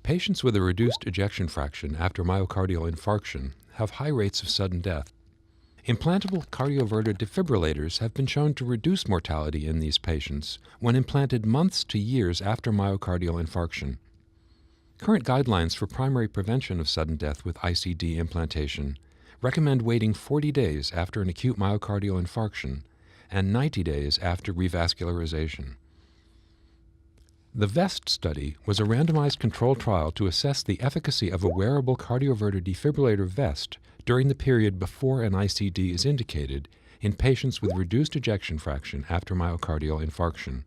Patients with a reduced ejection fraction after myocardial infarction have high rates of sudden death. Implantable cardioverter defibrillators have been shown to reduce mortality in these patients when implanted months to years after myocardial infarction. Current guidelines for primary prevention of sudden death with ICD implantation recommend waiting 40 days after an acute myocardial infarction and 90 days after revascularization. The VEST study was a randomized controlled trial to assess the efficacy of a wearable cardioverter-defibrillator vest during the period before an ICD is indicated in patients with reduced ejection fraction after myocardial infarction.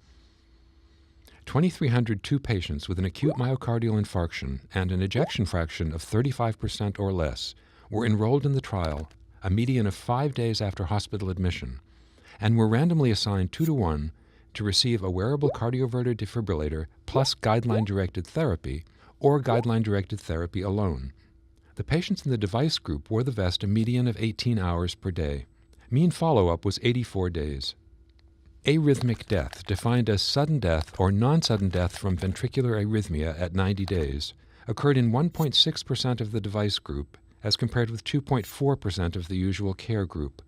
2,302 patients with an acute myocardial infarction and an ejection fraction of 35% or less were enrolled in the trial a median of 5 days after hospital admission and were randomly assigned 2-to-1 to receive a wearable cardioverter defibrillator plus guideline-directed therapy or guideline-directed therapy alone. The patients in the device group wore the vest a median of 18 hours per day. Mean follow-up was 84 days. Arrhythmic death, defined as sudden death or non-sudden death from ventricular arrhythmia at 90 days, occurred in 1.6% of the device group as compared with 2.4% of the usual care group.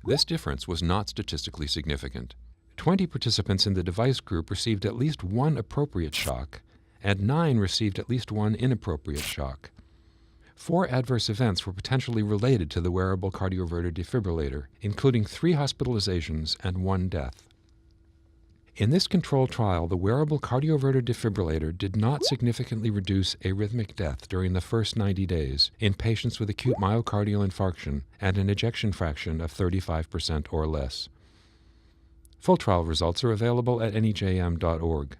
This difference was not statistically significant. 20 participants in the device group received at least one appropriate shock, and 9 received at least one inappropriate shock. 4 adverse events were potentially related to the wearable cardioverter defibrillator, including 3 hospitalizations and 1 death. In this controlled trial, the wearable cardioverter defibrillator did not significantly reduce arrhythmic death during the first 90 days in patients with acute myocardial infarction and an ejection fraction of 35% or less. Full trial results are available at NEJM.org.